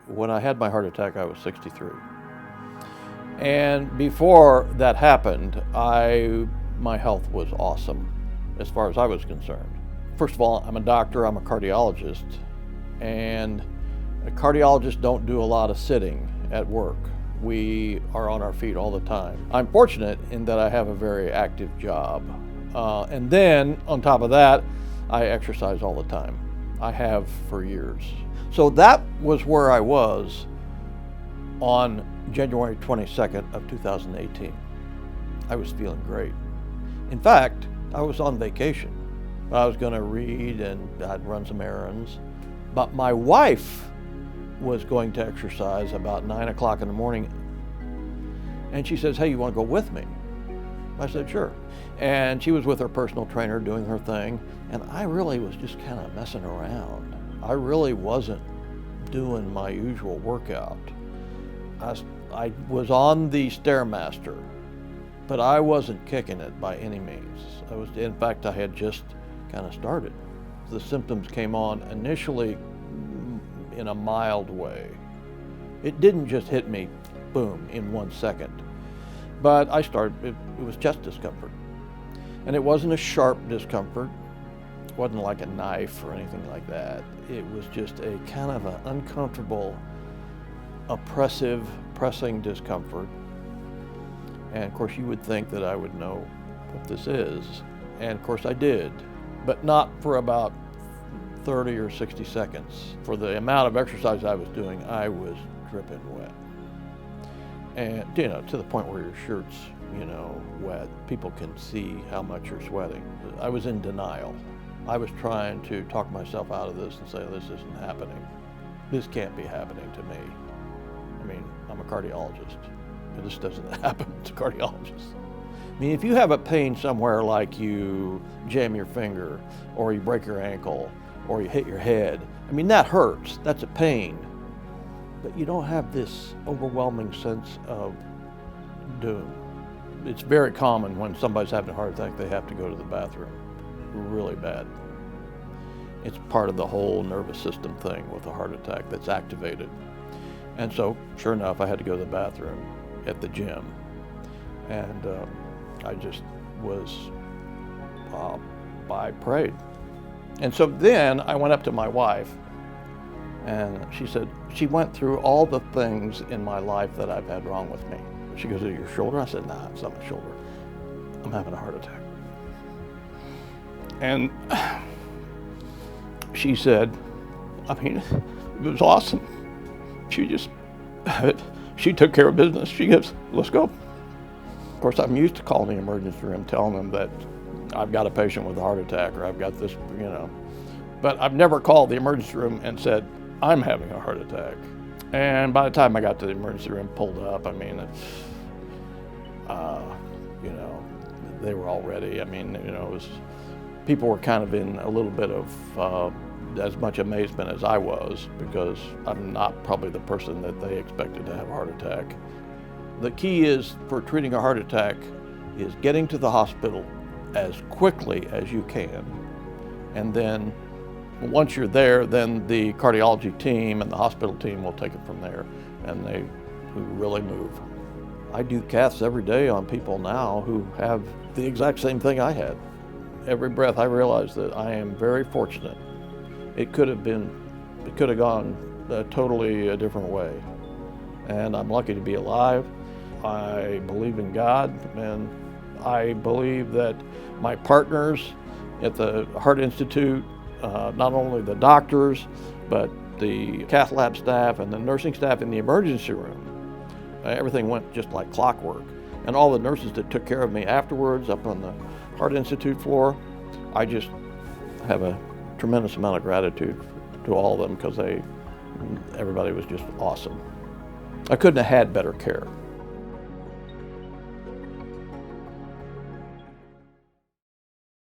When I had my heart attack, I was 63. And before that happened, my health was awesome as far as I was concerned. First of all, I'm a doctor, I'm a cardiologist, and cardiologists don't do a lot of sitting at work. We are on our feet all the time. I'm fortunate in that I have a very active job. And then on top of that, I exercise all the time. I have for years. So that was where I was on January 22nd of 2018. I was feeling great. In fact, I was on vacation. I was going to read and I'd run some errands. But my wife was going to exercise about 9 o'clock in the morning. And she says, "Hey, you want to go with me?" I said, "Sure." And she was with her personal trainer doing her thing. And I really was just kind of messing around. I really wasn't doing my usual workout. I was on the Stairmaster, but I wasn't kicking it by any means. In fact, I had just kind of started. The symptoms came on initially in a mild way. It didn't just hit me, boom, in 1 second. But it was chest discomfort. And it wasn't a sharp discomfort. It wasn't like a knife or anything like that. It was just a kind of an uncomfortable, oppressive, pressing discomfort. And of course you would think that I would know what this is. And of course I did, but not for about 30 or 60 seconds. For the amount of exercise I was doing, I was dripping wet. And to the point where your shirt's, wet. People can see how much you're sweating. I was in denial. I was trying to talk myself out of this and say, this isn't happening. This can't be happening to me. I mean, I'm a cardiologist. This doesn't happen to cardiologists. I mean, if you have a pain somewhere, like you jam your finger, or you break your ankle, or you hit your head, I mean, that hurts. That's a pain. But you don't have this overwhelming sense of doom. It's very common when somebody's having a heart attack, they have to go to the bathroom really bad. It's part of the whole nervous system thing with a heart attack that's activated. And so, sure enough, I had to go to the bathroom at the gym. And I just I prayed. And so then I went up to my wife, and she went through all the things in my life that I've had wrong with me. She goes, "Is it your shoulder?" I said, "Nah, it's not my shoulder. I'm having a heart attack." And she said, I mean, it was awesome. She took care of business. She goes, "Let's go." Of course, I'm used to calling the emergency room, telling them that I've got a patient with a heart attack, or I've got this, But I've never called the emergency room and said, "I'm having a heart attack." And by the time I got to the emergency room, pulled up, I mean, they were all ready. I mean, people were kind of in a little bit of as much amazement as I was, because I'm not probably the person that they expected to have a heart attack. The key is for treating a heart attack is getting to the hospital as quickly as you can. And then once you're there, then the cardiology team and the hospital team will take it from there, and they really move. I do caths every day on people now who have the exact same thing I had. Every breath I realize that I am very fortunate. It could have gone totally a different way. And I'm lucky to be alive. I believe in God, and I believe that my partners at the Heart Institute, not only the doctors, but the cath lab staff and the nursing staff in the emergency room, everything went just like clockwork. And all the nurses that took care of me afterwards up on the Heart Institute floor, I just have a tremendous amount of gratitude to all of them, because everybody was just awesome. I couldn't have had better care.